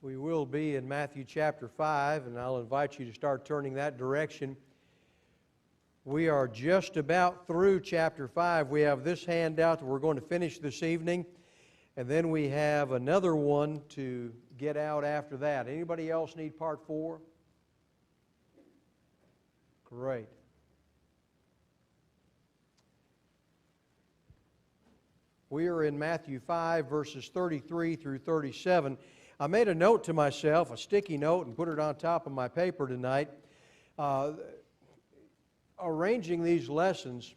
We will be in Matthew chapter 5, and I'll invite you to start turning that direction. We are just about through chapter 5. We have this handout that we're going to finish this evening, and then we have another one to get out after that. Anybody else need part 4? Great. We are in Matthew 5, verses 33 through 37. I made a note to myself, a sticky note, and put it on top of my paper tonight. Arranging these lessons,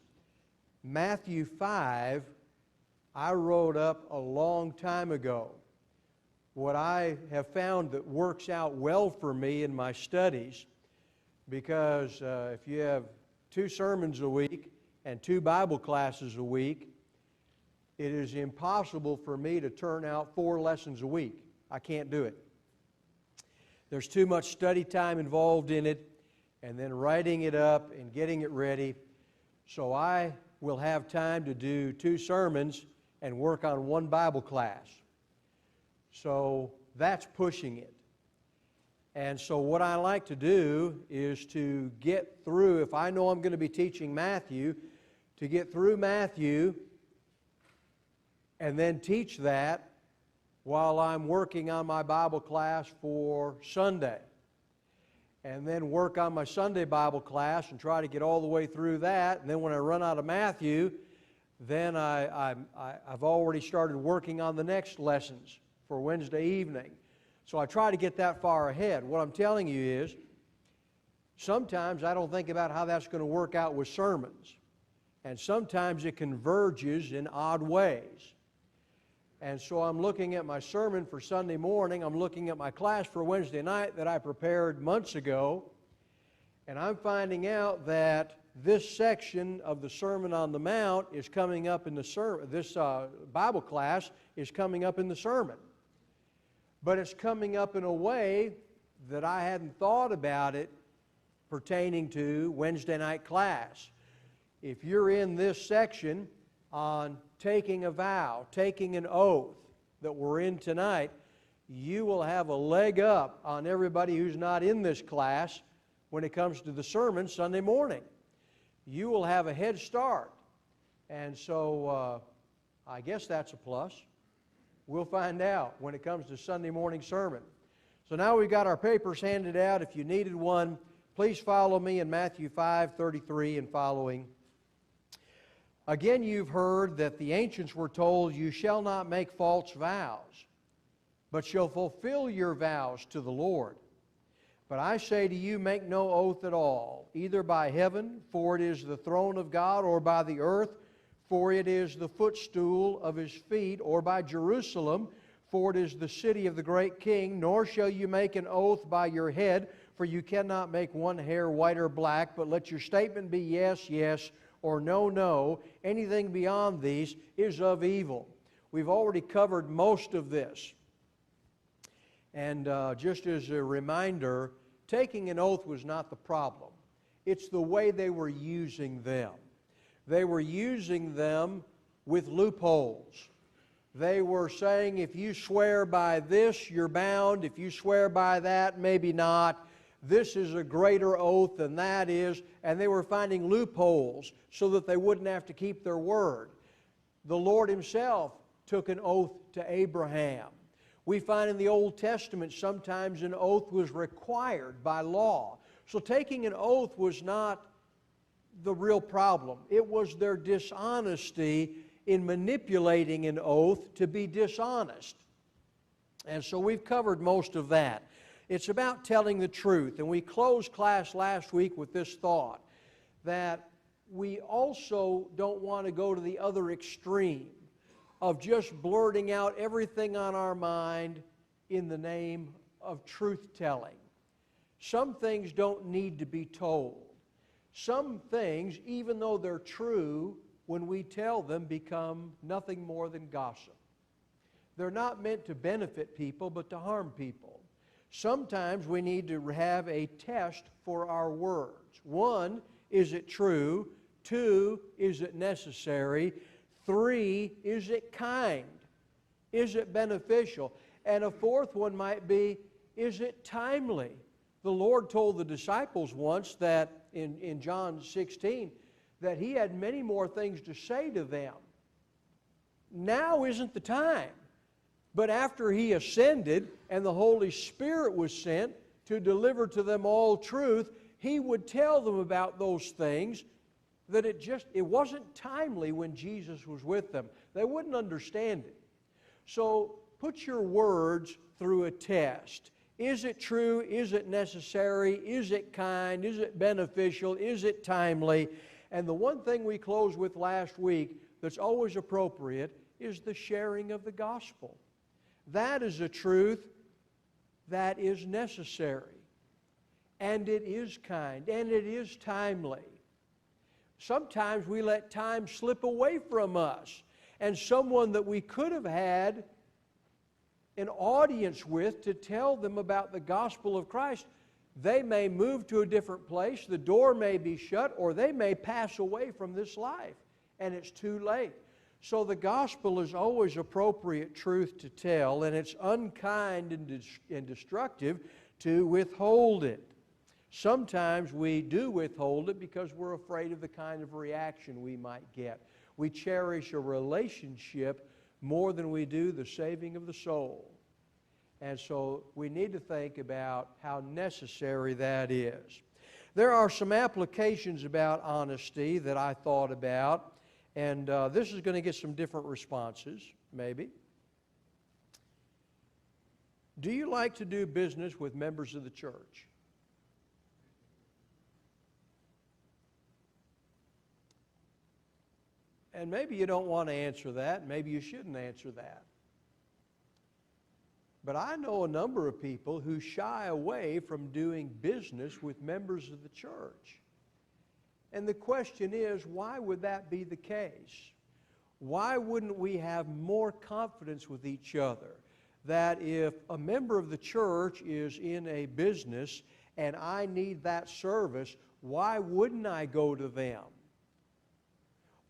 Matthew 5, I wrote up a long time ago. What I have found that works out well for me in my studies, because if you have 2 sermons a week and 2 Bible classes a week, it is impossible for me to turn out 4 lessons a week. I can't do it. There's too much study time involved in it, and then writing it up and getting it ready. So I will have time to do 2 sermons and work on 1 Bible class. So that's pushing it. And so what I like to do is to get through, if I know I'm going to be teaching Matthew, to get through Matthew and then teach that while I'm working on my Bible class for Sunday. And then work on my Sunday Bible class and try to get all the way through that. And then when I run out of Matthew, then I've already started working on the next lessons for Wednesday evening. So I try to get that far ahead. What I'm telling you is, sometimes I don't think about how that's going to work out with sermons. And sometimes it converges in odd ways. And so I'm looking at my sermon for Sunday morning. I'm looking at my class for Wednesday night that I prepared months ago. And I'm finding out that this section of the Sermon on the Mount is coming up in the sermon. This Bible class is coming up in the sermon. But it's coming up in a way that I hadn't thought about it pertaining to Wednesday night class. If you're in this section on taking a vow, taking an oath that we're in tonight, you will have a leg up on everybody who's not in this class when it comes to the sermon Sunday morning. You will have a head start. And so I guess that's a plus. We'll find out when it comes to Sunday morning sermon. So now we've got our papers handed out. If you needed one, please follow me in Matthew 5:33 and following. Again, you've heard that the ancients were told, "You shall not make false vows, but shall fulfill your vows to the Lord. But I say to you, make no oath at all, either by heaven, for it is the throne of God, or by the earth, for it is the footstool of His feet, or by Jerusalem, for it is the city of the great King. Nor shall you make an oath by your head, for you cannot make one hair white or black, but let your statement be yes, yes, or no, no. Anything beyond these is of evil." We've already covered most of this. And just as a reminder, taking an oath was not the problem. It's the way they were using them. They were using them with loopholes. They were saying, if you swear by this, you're bound. If you swear by that, maybe not. This is a greater oath than that is. And they were finding loopholes so that they wouldn't have to keep their word. The Lord Himself took an oath to Abraham. We find in the Old Testament sometimes an oath was required by law. So taking an oath was not the real problem. It was their dishonesty in manipulating an oath to be dishonest. And so we've covered most of that. It's about telling the truth. And we closed class last week with this thought, that we also don't want to go to the other extreme of just blurting out everything on our mind in the name of truth-telling. Some things don't need to be told. Some things, even though they're true, when we tell them, become nothing more than gossip. They're not meant to benefit people, but to harm people. Sometimes we need to have a test for our words. 1, is it true? 2, is it necessary? 3, is it kind? Is it beneficial? And a fourth one might be, is it timely? The Lord told the disciples once that in John 16 that He had many more things to say to them. Now isn't the time. But after He ascended and the Holy Spirit was sent to deliver to them all truth, He would tell them about those things that it wasn't timely when Jesus was with them. They wouldn't understand it. So put your words through a test. Is it true? Is it necessary? Is it kind? Is it beneficial? Is it timely? And the one thing we closed with last week that's always appropriate is the sharing of the gospel. That is a truth that is necessary. And it is kind. And it is timely. Sometimes we let time slip away from us. And someone that we could have had an audience with to tell them about the gospel of Christ, they may move to a different place, the door may be shut, or they may pass away from this life, and it's too late. So the gospel is always appropriate truth to tell, and it's unkind and destructive to withhold it. Sometimes we do withhold it because we're afraid of the kind of reaction we might get. We cherish a relationship more than we do the saving of the soul. And so we need to think about how necessary that is. There are some applications about honesty that I thought about, and this is going to get some different responses, maybe. Do you like to do business with members of the church? And maybe you don't want to answer that. Maybe you shouldn't answer that. But I know a number of people who shy away from doing business with members of the church. And the question is, why would that be the case? Why wouldn't we have more confidence with each other? That if a member of the church is in a business and I need that service, why wouldn't I go to them?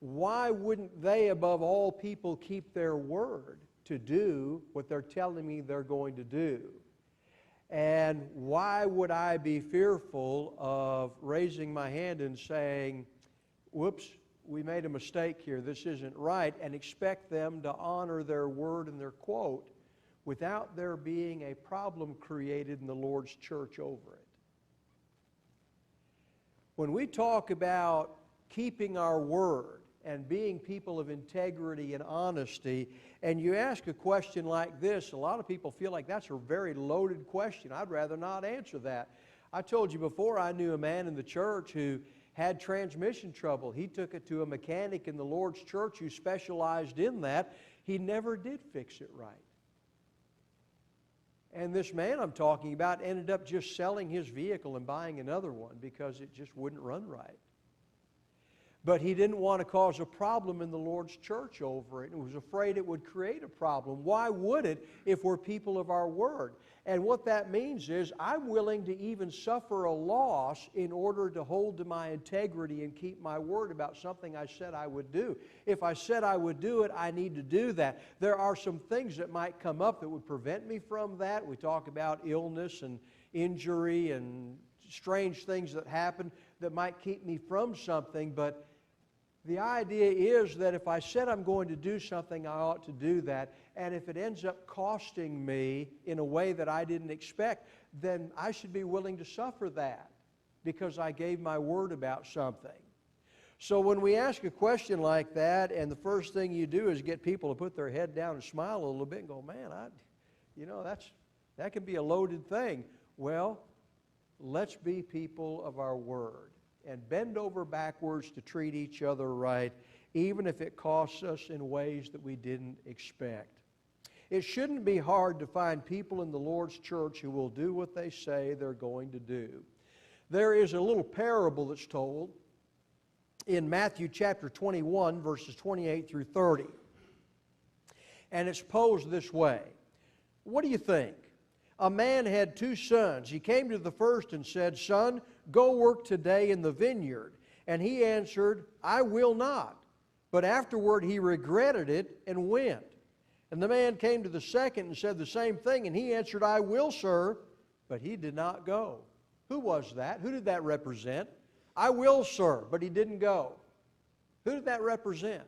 Why wouldn't they, above all people, keep their word to do what they're telling me they're going to do? And why would I be fearful of raising my hand and saying, whoops, we made a mistake here, this isn't right, and expect them to honor their word and their quote without there being a problem created in the Lord's church over it? When we talk about keeping our word and being people of integrity and honesty, and you ask a question like this, a lot of people feel like that's a very loaded question. I'd rather not answer that. I told you before, I knew a man in the church who had transmission trouble. He took it to a mechanic in the Lord's church who specialized in that. He never did fix it right. And this man I'm talking about ended up just selling his vehicle and buying another one because it just wouldn't run right. But he didn't want to cause a problem in the Lord's church over it and was afraid it would create a problem. Why would it if we're people of our word? And what that means is I'm willing to even suffer a loss in order to hold to my integrity and keep my word about something I said I would do. If I said I would do it, I need to do that. There are some things that might come up that would prevent me from that. We talk about illness and injury and strange things that happen that might keep me from something, but the idea is that if I said I'm going to do something, I ought to do that. And if it ends up costing me in a way that I didn't expect, then I should be willing to suffer that because I gave my word about something. So when we ask a question like that, and the first thing you do is get people to put their head down and smile a little bit and go, man, that can be a loaded thing. Well, let's be people of our word and bend over backwards to treat each other right, even if it costs us in ways that we didn't expect. It shouldn't be hard to find people in the Lord's church who will do what they say they're going to do. There is a little parable that's told in Matthew chapter 21, verses 28 through 30. And it's posed this way. What do you think? A man had 2 sons. He came to the first and said, "Son, go work today in the vineyard." And he answered, "I will not." But afterward he regretted it and went. And the man came to the second and said the same thing, and he answered, I will, sir, but he did not go. Who was that? Who did that represent? I will, sir, but he didn't go. Who did that represent?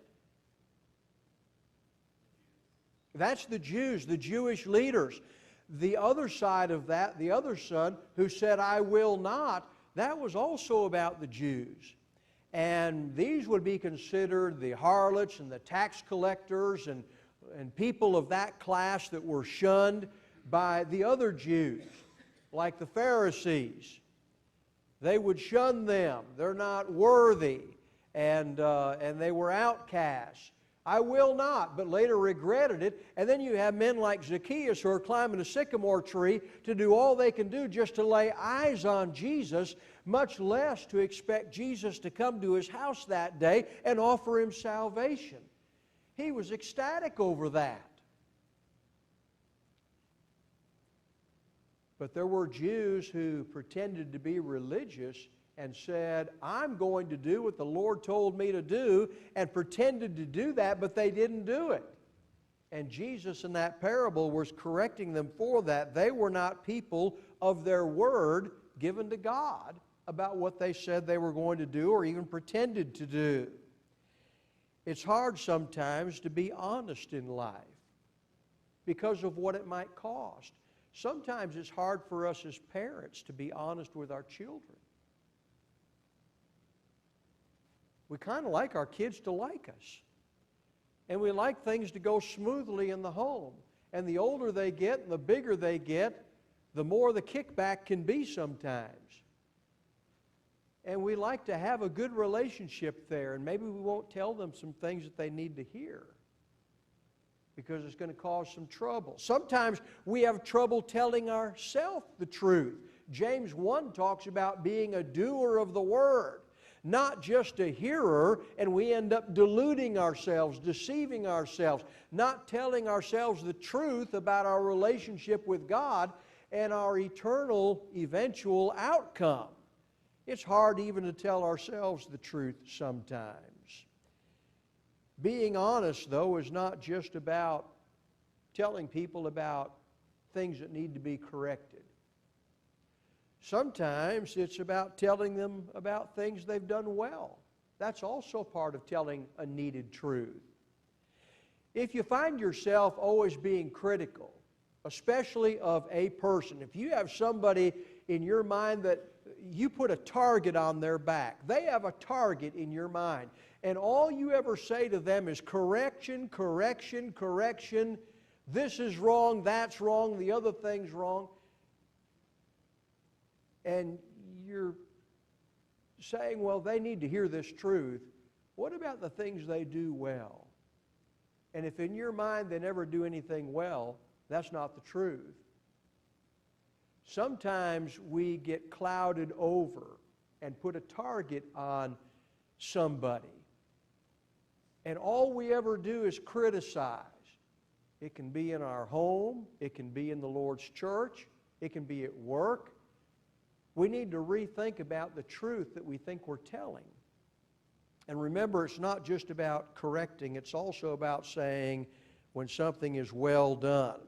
That's the Jews, the Jewish leaders. The other side of that, the other son who said, I will not, that was also about the Jews. And these would be considered the harlots and the tax collectors and people of that class that were shunned by the other Jews, like the Pharisees. They would shun them. They're not worthy, and they were outcasts. I will not, but later regretted it. And then you have men like Zacchaeus who are climbing a sycamore tree to do all they can do just to lay eyes on Jesus, much less to expect Jesus to come to his house that day and offer him salvation. He was ecstatic over that. But there were Jews who pretended to be religious and said, I'm going to do what the Lord told me to do, and pretended to do that, but they didn't do it. And Jesus in that parable was correcting them for that. They were not people of their word given to God about what they said they were going to do or even pretended to do. It's hard sometimes to be honest in life because of what it might cost. Sometimes it's hard for us as parents to be honest with our children. We kind of like our kids to like us. And we like things to go smoothly in the home. And the older they get and the bigger they get, the more the kickback can be sometimes. And we like to have a good relationship there, and maybe we won't tell them some things that they need to hear because it's going to cause some trouble. Sometimes we have trouble telling ourselves the truth. James 1 talks about being a doer of the word, not just a hearer, and we end up deluding ourselves, deceiving ourselves, not telling ourselves the truth about our relationship with God and our eternal eventual outcome. It's hard even to tell ourselves the truth sometimes. Being honest, though, is not just about telling people about things that need to be corrected. Sometimes it's about telling them about things they've done well. That's also part of telling a needed truth. If you find yourself always being critical, especially of a person, if you have somebody in your mind that you put a target on their back, they have a target in your mind, and all you ever say to them is correction, correction, correction, this is wrong, that's wrong, the other thing's wrong, and you're saying, well, they need to hear this truth. What about the things they do well? And if in your mind they never do anything well, that's not the truth. Sometimes we get clouded over and put a target on somebody. And all we ever do is criticize. It can be in our home. It can be in the Lord's church. It can be at work. We need to rethink about the truth that we think we're telling. And remember, it's not just about correcting. It's also about saying when something is well done.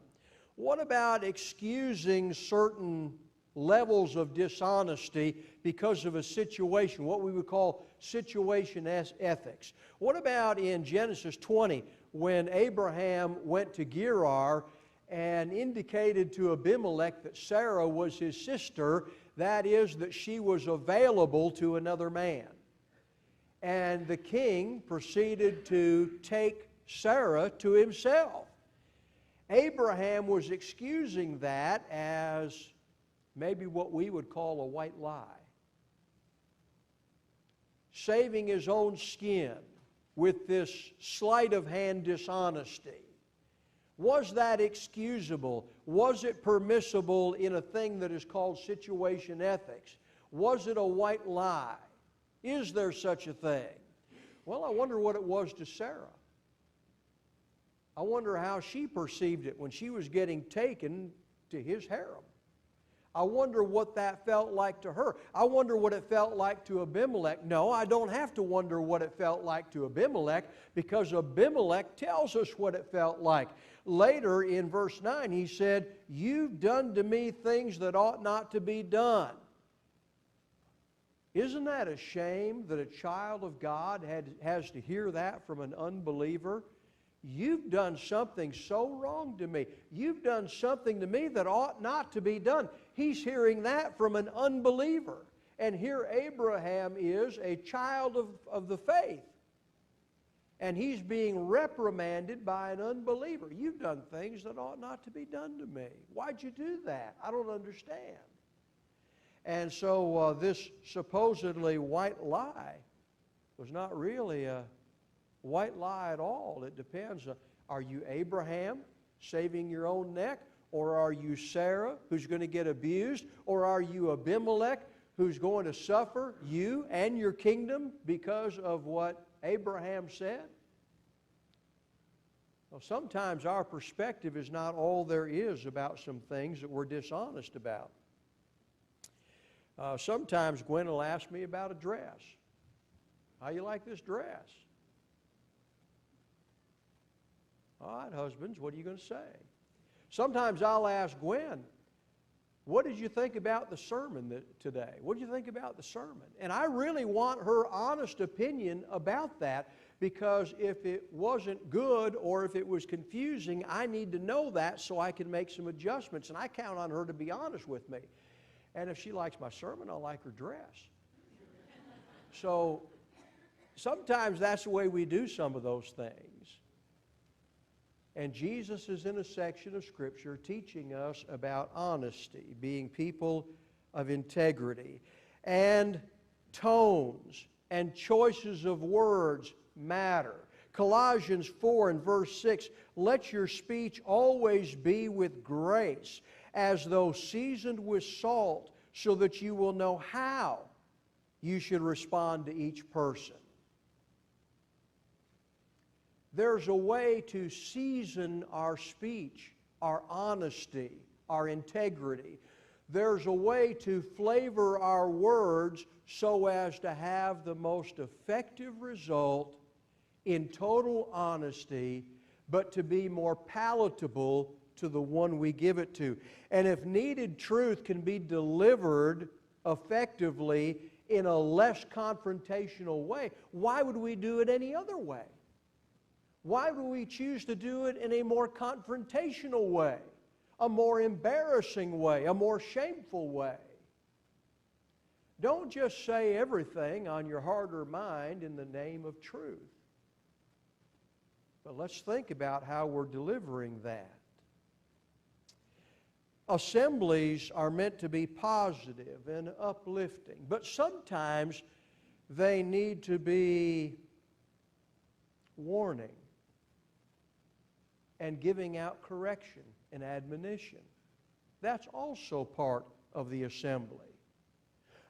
What about excusing certain levels of dishonesty because of a situation, what we would call situation ethics? What about in Genesis 20 when Abraham went to Gerar and indicated to Abimelech that Sarah was his sister, that is, that she was available to another man? And the king proceeded to take Sarah to himself. Abraham was excusing that as maybe what we would call a white lie. Saving his own skin with this sleight of hand dishonesty. Was that excusable? Was it permissible in a thing that is called situation ethics? Was it a white lie? Is there such a thing? Well, I wonder what it was to Sarah. I wonder how she perceived it when she was getting taken to his harem. I wonder what that felt like to her. I wonder what it felt like to Abimelech. No, I don't have to wonder what it felt like to Abimelech because Abimelech tells us what it felt like. Later in verse 9, he said, "You've done to me things that ought not to be done." Isn't that a shame that a child of God has to hear that from an unbeliever? You've done something so wrong to me. You've done something to me that ought not to be done. He's hearing that from an unbeliever. And here Abraham is a child of the faith. And he's being reprimanded by an unbeliever. You've done things that ought not to be done to me. Why'd you do that? I don't understand. And so this supposedly white lie was not really a white lie at all. It depends. Are you Abraham, saving your own neck? Or are you Sarah, who's going to get abused? Or are you Abimelech, who's going to suffer, you and your kingdom, because of what Abraham said? Well, sometimes our perspective is not all there is about some things that we're dishonest about. Sometimes Gwen will ask me about a dress. How you like this dress? All right, husbands, what are you going to say? Sometimes I'll ask Gwen, what did you think about the sermon today? What did you think about the sermon? And I really want her honest opinion about that, because if it wasn't good or if it was confusing, I need to know that so I can make some adjustments. And I count on her to be honest with me. And if she likes my sermon, I'll like her dress. So sometimes that's the way we do some of those things. And Jesus is in a section of Scripture teaching us about honesty, being people of integrity. And tones and choices of words matter. Colossians 4 and verse 6, "Let your speech always be with grace, as though seasoned with salt, so that you will know how you should respond to each person." There's a way to season our speech, our honesty, our integrity. There's a way to flavor our words so as to have the most effective result in total honesty, but to be more palatable to the one we give it to. And if needed truth can be delivered effectively in a less confrontational way, why would we do it any other way? Why would we choose to do it in a more confrontational way, a more embarrassing way, a more shameful way? Don't just say everything on your heart or mind in the name of truth. But let's think about how we're delivering that. Assemblies are meant to be positive and uplifting, but sometimes they need to be warning and giving out correction and admonition. That's also part of the assembly.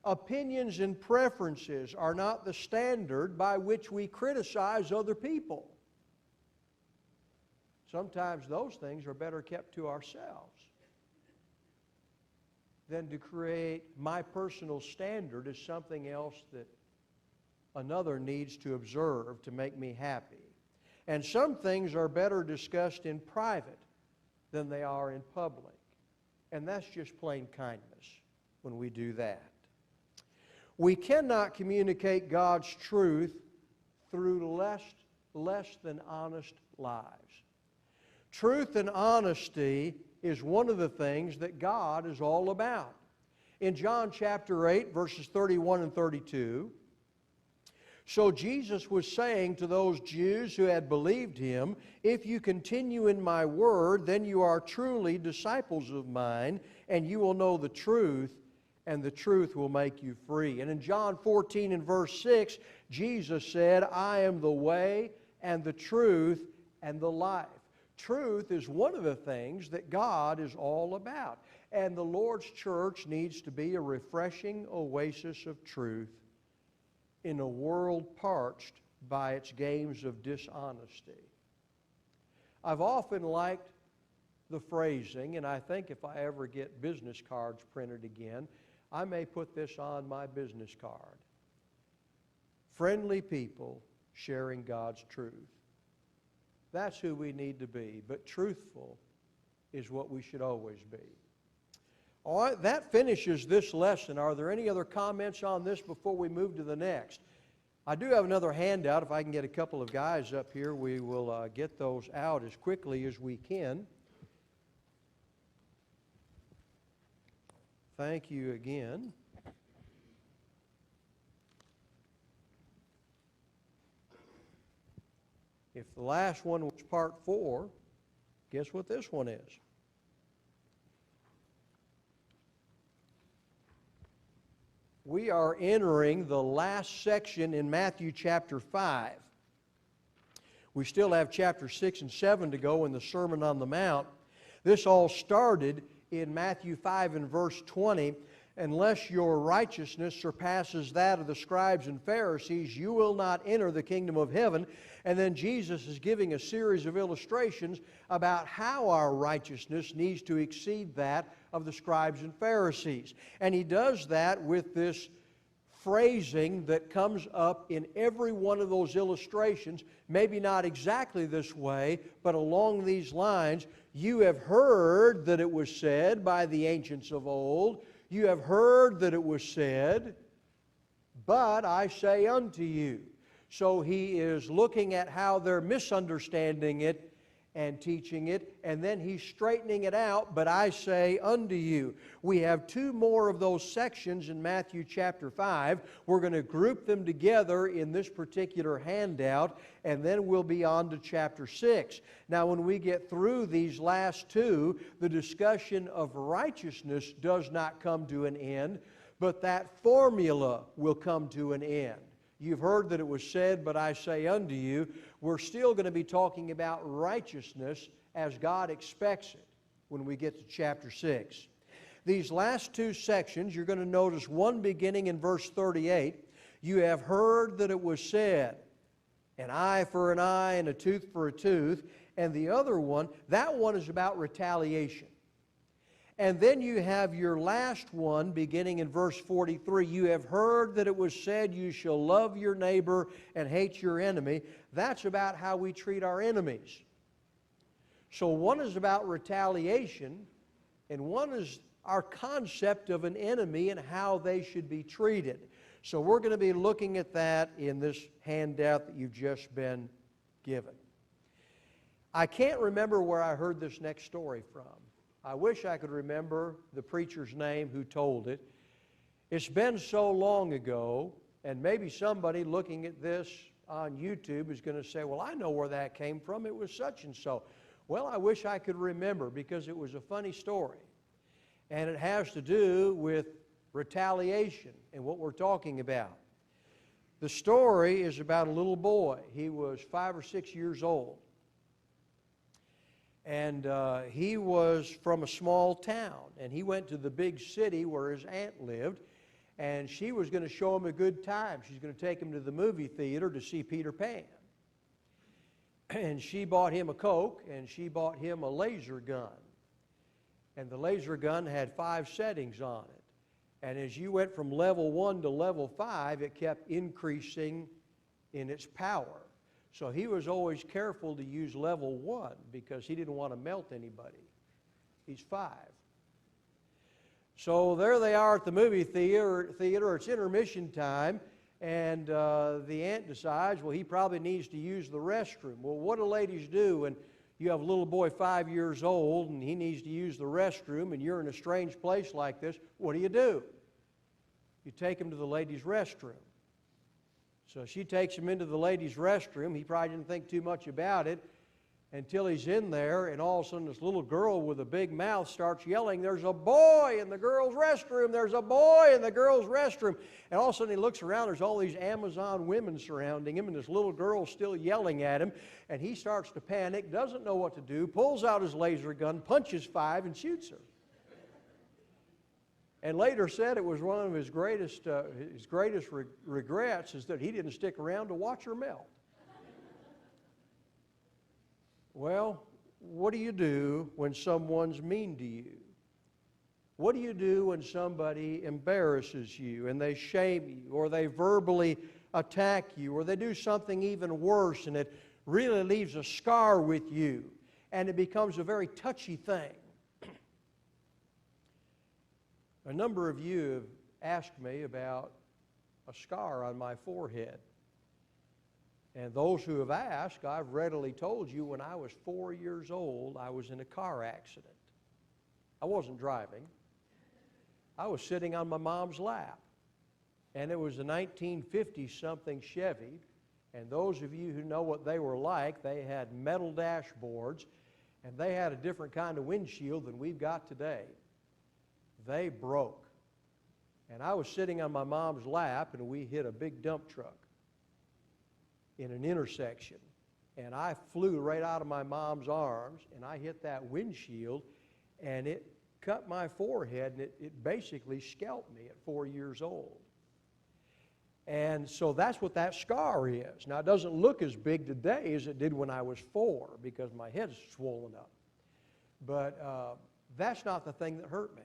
Opinions and preferences are not the standard by which we criticize other people. Sometimes those things are better kept to ourselves than to create my personal standard as something else that another needs to observe to make me happy. And some things are better discussed in private than they are in public. And that's just plain kindness when we do that. We cannot communicate God's truth through less than honest lives. Truth and honesty is one of the things that God is all about. In John chapter 8, verses 31 and 32, so Jesus was saying to those Jews who had believed Him, "If you continue in my word, then you are truly disciples of mine, and you will know the truth, and the truth will make you free." And in John 14 and verse 6, Jesus said, "I am the way and the truth and the life." Truth is one of the things that God is all about. And the Lord's church needs to be a refreshing oasis of truth in a world parched by its games of dishonesty. I've often liked the phrasing, and I think if I ever get business cards printed again, I may put this on my business card. Friendly people sharing God's truth. That's who we need to be. But truthful is what we should always be. All right, that finishes this lesson. Are there any other comments on this before we move to the next? I do have another handout. If I can get a couple of guys up here, we will get those out as quickly as we can. Thank you again. If the last one was part 4, guess what this one is? We are entering the last section in Matthew chapter 5. We still have chapter 6 and 7 to go in the Sermon on the Mount. This all started in Matthew 5 and verse 20. Unless your righteousness surpasses that of the scribes and Pharisees, you will not enter the kingdom of heaven. And then Jesus is giving a series of illustrations about how our righteousness needs to exceed that of the scribes and Pharisees. And he does that with this phrasing that comes up in every one of those illustrations, maybe not exactly this way, but along these lines. You have heard that it was said by the ancients of old, you have heard that it was said, but I say unto you. So he is looking at how they're misunderstanding it and teaching it, and then he's straightening it out, but I say unto you. We have 2 more of those sections in Matthew chapter 5. We're going to group them together in this particular handout, and then we'll be on to chapter 6. Now, when we get through these last 2, the discussion of righteousness does not come to an end, but that formula will come to an end. You've heard that it was said, but I say unto you. We're still going to be talking about righteousness as God expects it when we get to chapter 6. These last 2 sections, you're going to notice one beginning in verse 38. You have heard that it was said, an eye for an eye and a tooth for a tooth. And the other one, that one is about retaliation. And then you have your last one beginning in verse 43. You have heard that it was said, you shall love your neighbor and hate your enemy. That's about how we treat our enemies. So one is about retaliation, and one is our concept of an enemy and how they should be treated. So we're going to be looking at that in this handout that you've just been given. I can't remember where I heard this next story from. I wish I could remember the preacher's name who told it. It's been so long ago, and maybe somebody looking at this on YouTube is going to say, well, I know where that came from. It was such and so. Well, I wish I could remember because it was a funny story. And it has to do with retaliation and what we're talking about. The story is about a little boy. He was 5 or 6 years old. And he was from a small town, and he went to the big city where his aunt lived, and she was going to show him a good time. She's going to take him to the movie theater to see Peter Pan. And she bought him a Coke, and she bought him a laser gun. And the laser gun had 5 settings on it. And as you went from level 1 to level 5, it kept increasing in its power. So he was always careful to use level 1 because he didn't want to melt anybody. He's 5. So there they are at the movie theater. It's intermission time, and the aunt decides, well, he probably needs to use the restroom. Well, what do ladies do when you have a little boy 5 years old and he needs to use the restroom and you're in a strange place like this? What do? You take him to the ladies' restroom. So she takes him into the ladies' restroom. He probably didn't think too much about it until he's in there, and all of a sudden this little girl with a big mouth starts yelling, there's a boy in the girls' restroom, there's a boy in the girls' restroom. And all of a sudden he looks around, there's all these Amazon women surrounding him, and this little girl's still yelling at him, and he starts to panic, doesn't know what to do, pulls out his laser gun, punches 5, and shoots her. And later said it was one of his greatest regrets is that he didn't stick around to watch her melt. Well, what do you do when someone's mean to you? What do you do when somebody embarrasses you and they shame you, or they verbally attack you, or they do something even worse and it really leaves a scar with you, and it becomes a very touchy thing. A number of you have asked me about a scar on my forehead. And those who have asked, I've readily told you when I was 4 years old, I was in a car accident. I wasn't driving. I was sitting on my mom's lap. And it was a 1950-something Chevy. And those of you who know what they were like, they had metal dashboards, and they had a different kind of windshield than we've got today. They broke. And I was sitting on my mom's lap, and we hit a big dump truck in an intersection. And I flew right out of my mom's arms, and I hit that windshield, and it cut my forehead, and it basically scalped me at 4 years old. And so that's what that scar is. Now, it doesn't look as big today as it did when I was 4 because my head's swollen up. But that's not the thing that hurt me.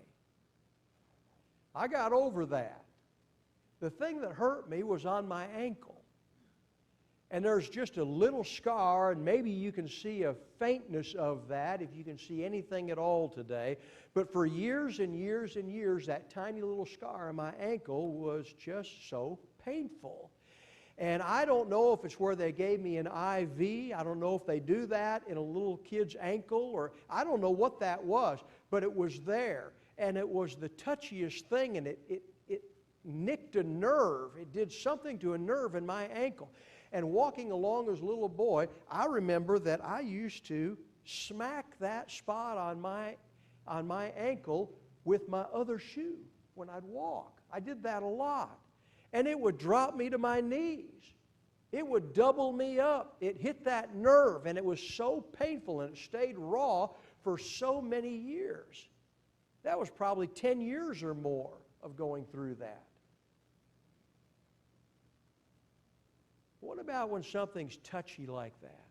I got over that. The thing that hurt me was on my ankle. And there's just a little scar, and maybe you can see a faintness of that if you can see anything at all today. But for years and years and years, that tiny little scar on my ankle was just so painful. And I don't know if it's where they gave me an IV. I don't know if they do that in a little kid's ankle, or I don't know what that was, but it was there. And it was the touchiest thing, and it nicked a nerve. It did something to a nerve in my ankle. And walking along as a little boy, I remember that I used to smack that spot on my ankle with my other shoe when I'd walk. I did that a lot. And it would drop me to my knees. It would double me up. It hit that nerve, and it was so painful, and it stayed raw for so many years. That was probably 10 years or more of going through that. What about when something's touchy like that?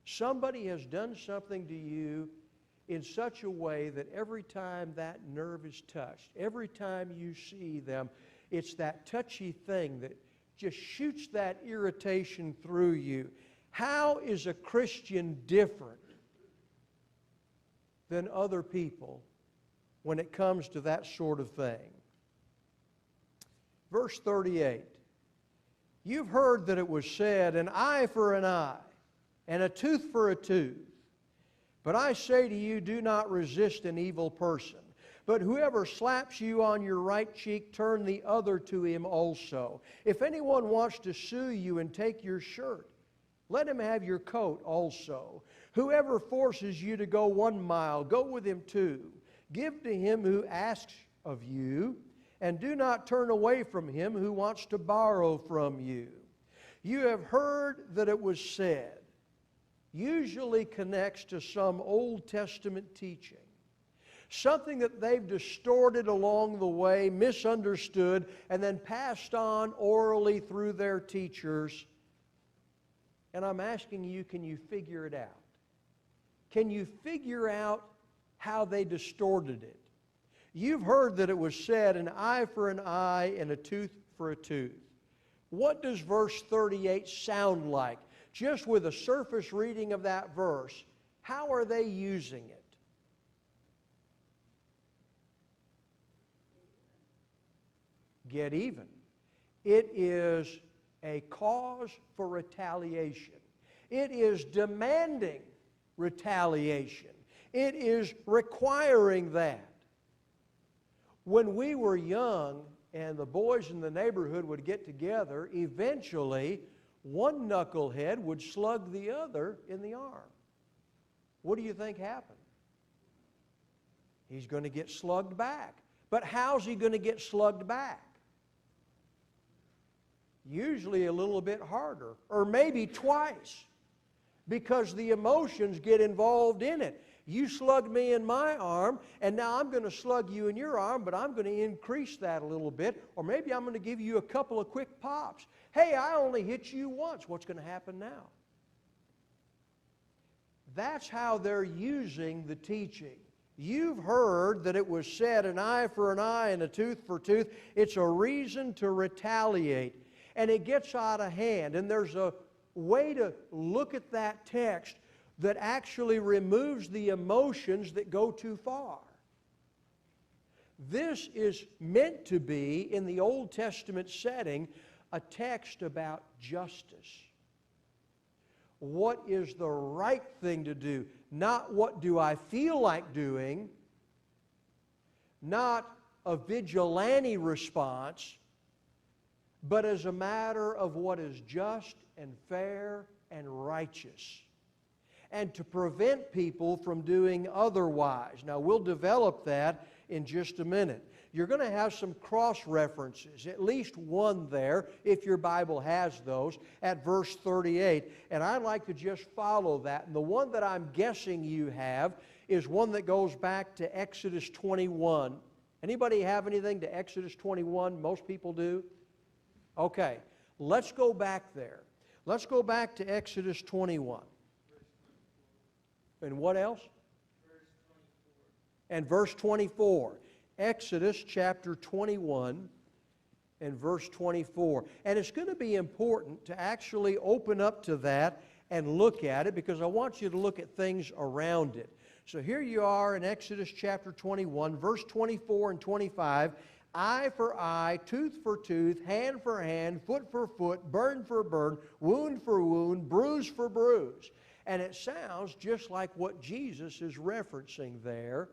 Somebody has done something to you in such a way that every time that nerve is touched, every time you see them, it's that touchy thing that just shoots that irritation through you. How is a Christian different than other people when it comes to that sort of thing? Verse 38. You've heard that it was said, an eye for an eye, and a tooth for a tooth. But I say to you, do not resist an evil person. But whoever slaps you on your right cheek, turn the other to him also. If anyone wants to sue you and take your shirt, let him have your coat also. Whoever forces you to go 1 mile, go with him 2. Give to him who asks of you, and do not turn away from him who wants to borrow from you. You have heard that it was said, usually connects to some Old Testament teaching, something that they've distorted along the way, misunderstood, and then passed on orally through their teachers. And I'm asking you, can you figure it out? Can you figure out how they distorted it? You've heard that it was said, an eye for an eye and a tooth for a tooth. What does verse 38 sound like? Just with a surface reading of that verse, how are they using it? Get even. It is a cause for retaliation. It is demanding retaliation. It is requiring that. When we were young and the boys in the neighborhood would get together, eventually one knucklehead would slug the other in the arm. What do you think happened? He's going to get slugged back. But how's he going to get slugged back? Usually a little bit harder, or maybe twice, because the emotions get involved in it. You slugged me in my arm, and now I'm going to slug you in your arm, but I'm going to increase that a little bit, or maybe I'm going to give you a couple of quick pops. Hey, I only hit you once. What's going to happen now? That's how they're using the teaching. You've heard that it was said, an eye for an eye and a tooth for a tooth. It's a reason to retaliate, and it gets out of hand, and there's a way to look at that text that actually removes the emotions that go too far. This is meant to be, in the Old Testament setting, a text about justice. What is the right thing to do? Not what do I feel like doing, not a vigilante response, but as a matter of what is just and fair and righteous, and to prevent people from doing otherwise. Now, we'll develop that in just a minute. You're going to have some cross-references, at least one there, if your Bible has those, at verse 38. And I'd like to just follow that. And the one that I'm guessing you have is one that goes back to Exodus 21. Anybody have anything to Exodus 21? Most people do. Okay, let's go back there. Let's go back to Exodus 21. And what else? And verse 24. Exodus chapter 21 and verse 24. And it's going to be important to actually open up to that and look at it, because I want you to look at things around it. So here you are in Exodus chapter 21, verse 24 and 25. Eye for eye, tooth for tooth, hand for hand, foot for foot, burn for burn, wound for wound, bruise for bruise. And it sounds just like what Jesus is referencing there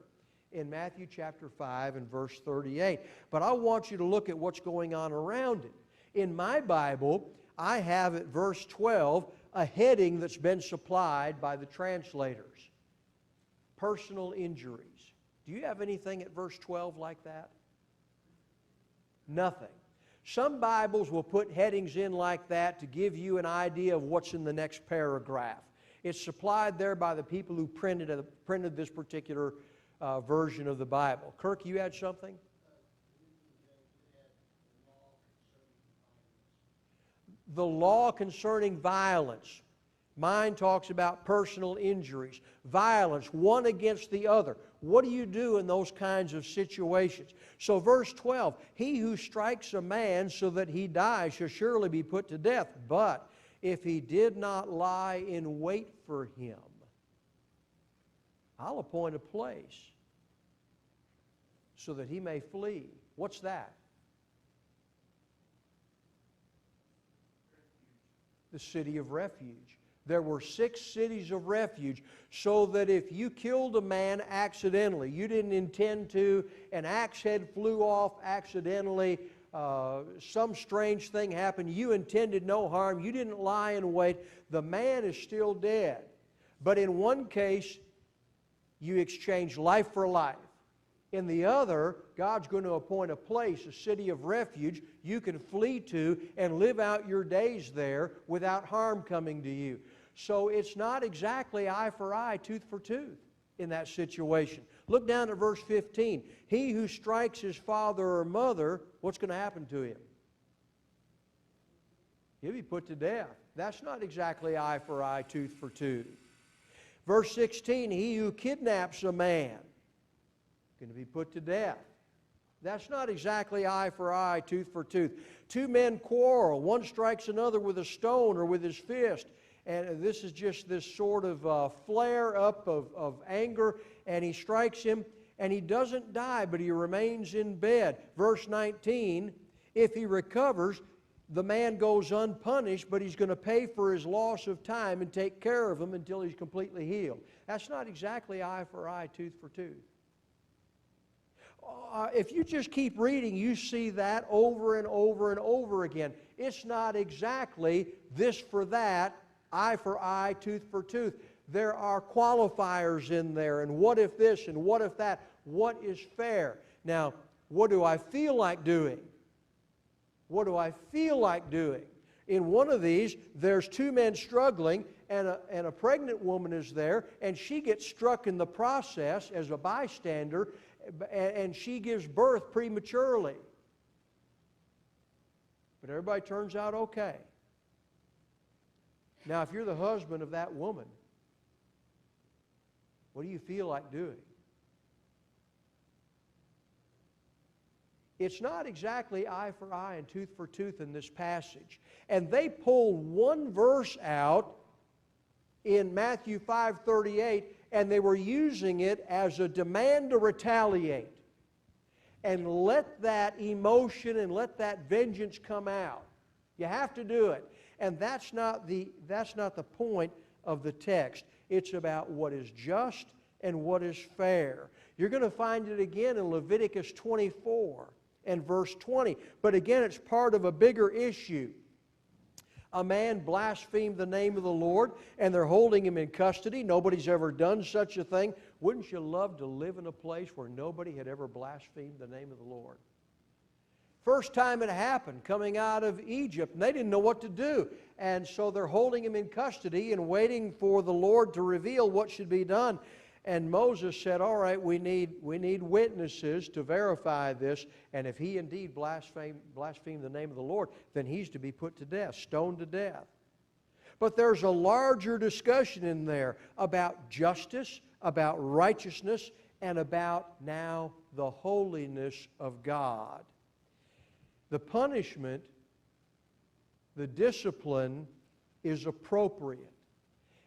in Matthew chapter 5 and verse 38. But I want you to look at what's going on around it. In my Bible, I have at verse 12 a heading that's been supplied by the translators. Personal injuries. Do you have anything at verse 12 like that? Nothing. Some Bibles will put headings in like that to give you an idea of what's in the next paragraph. It's supplied there by the people who printed this particular version of the Bible. Kirk, you had something? The law concerning violence. Mine talks about personal injuries, violence, one against the other. What do you do in those kinds of situations? So verse 12, he who strikes a man so that he dies shall surely be put to death. But if he did not lie in wait for him, I'll appoint a place so that he may flee. What's that? The city of refuge. There were 6 cities of refuge, so that if you killed a man accidentally, you didn't intend to, an axe head flew off accidentally, some strange thing happened, you intended no harm, you didn't lie in wait, the man is still dead. But in one case, you exchange life for life. In the other, God's going to appoint a place, a city of refuge, you can flee to and live out your days there without harm coming to you. So it's not exactly eye for eye, tooth for tooth in that situation. Look down at verse 15. He who strikes his father or mother, what's going to happen to him? He'll be put to death. That's not exactly eye for eye, tooth for tooth. Verse 16, he who kidnaps a man, going to be put to death. That's not exactly eye for eye, tooth for tooth. 2 men quarrel. One strikes another with a stone or with his fist. And this is just this sort of flare-up of anger. And he strikes him, and he doesn't die, but he remains in bed. Verse 19, if he recovers, the man goes unpunished, but he's going to pay for his loss of time and take care of him until he's completely healed. That's not exactly eye for eye, tooth for tooth. If you just keep reading, you see that over and over and over again. It's not exactly this for that, eye for eye, tooth for tooth. There are qualifiers in there, and what if this, and what if that, what is fair? Now, what do I feel like doing? What do I feel like doing? In one of these, there's 2 men struggling, and a pregnant woman is there, and she gets struck in the process as a bystander, and she gives birth prematurely. But everybody turns out okay. Now, if you're the husband of that woman, what do you feel like doing? it's not exactly eye for eye and tooth for tooth in this passage. And they pulled one verse out in Matthew 5:38, and they were using it as a demand to retaliate and let that emotion and let that vengeance come out. You have to do it. And that's not the point of the text. It's about what is just and what is fair. You're going to find it again in Leviticus 24 and verse 20. But again, it's part of a bigger issue. A man blasphemed the name of the Lord, and they're holding him in custody. Nobody's ever done such a thing. Wouldn't you love to live in a place where nobody had ever blasphemed the name of the Lord? First time it happened, coming out of Egypt, and they didn't know what to do. And so they're holding him in custody and waiting for the Lord to reveal what should be done. And Moses said, all right, we need witnesses to verify this, and if he indeed blasphemed the name of the Lord, then he's to be put to death, stoned to death. But there's a larger discussion in there about justice, about righteousness, and about now the holiness of God. The punishment, the discipline is appropriate.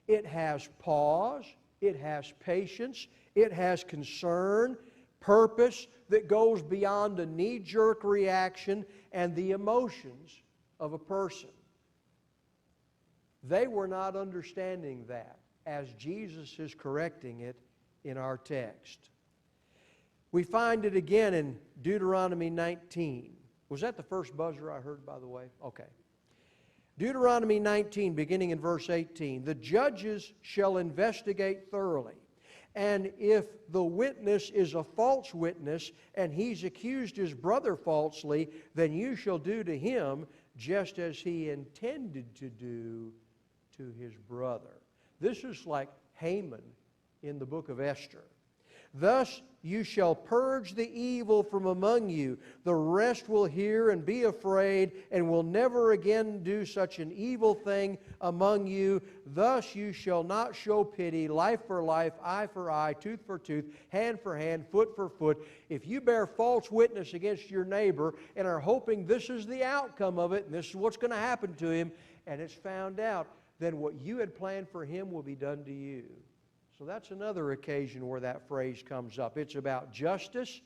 It has pause. It has patience, it has concern, purpose that goes beyond a knee-jerk reaction and the emotions of a person. They were not understanding that as Jesus is correcting it in our text. We find it again in Deuteronomy 19. Was that the first buzzer I heard, by the way? Okay. Deuteronomy 19, beginning in verse 18. The judges shall investigate thoroughly, and if the witness is a false witness, and he's accused his brother falsely, then you shall do to him just as he intended to do to his brother. This is like Haman in the book of Esther. Thus you shall purge the evil from among you. The rest will hear and be afraid, and will never again do such an evil thing among you. Thus you shall not show pity, life for life, eye for eye, tooth for tooth, hand for hand, foot for foot. If you bear false witness against your neighbor and are hoping this is the outcome of it, and this is what's going to happen to him, and it's found out, then what you had planned for him will be done to you. So that's another occasion where that phrase comes up. It's about justice.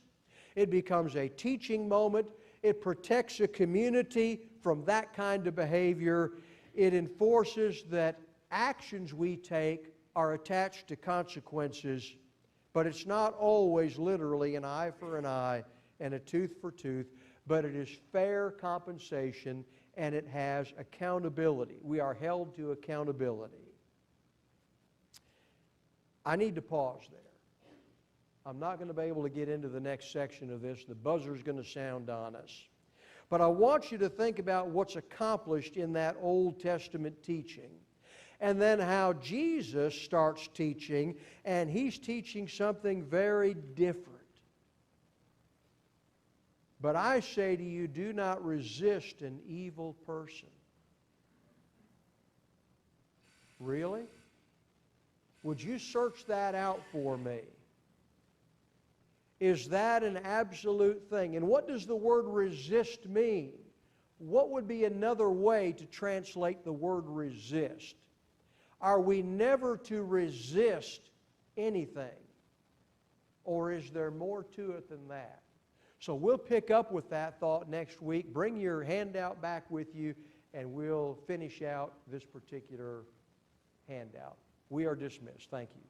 It becomes a teaching moment. It protects a community from that kind of behavior. It enforces that actions we take are attached to consequences, but it's not always literally an eye for an eye and a tooth for tooth, but it is fair compensation, and it has accountability. We are held to accountability. I need to pause there. I'm not going to be able to get into the next section of this. The buzzer's going to sound on us. But I want you to think about what's accomplished in that Old Testament teaching. And then how Jesus starts teaching, and He's teaching something very different. But I say to you, do not resist an evil person. Really? Would you search that out for me? Is that an absolute thing? And what does the word resist mean? What would be another way to translate the word resist? Are we never to resist anything? Or is there more to it than that? So we'll pick up with that thought next week. Bring your handout back with you, and we'll finish out this particular handout. We are dismissed. Thank you.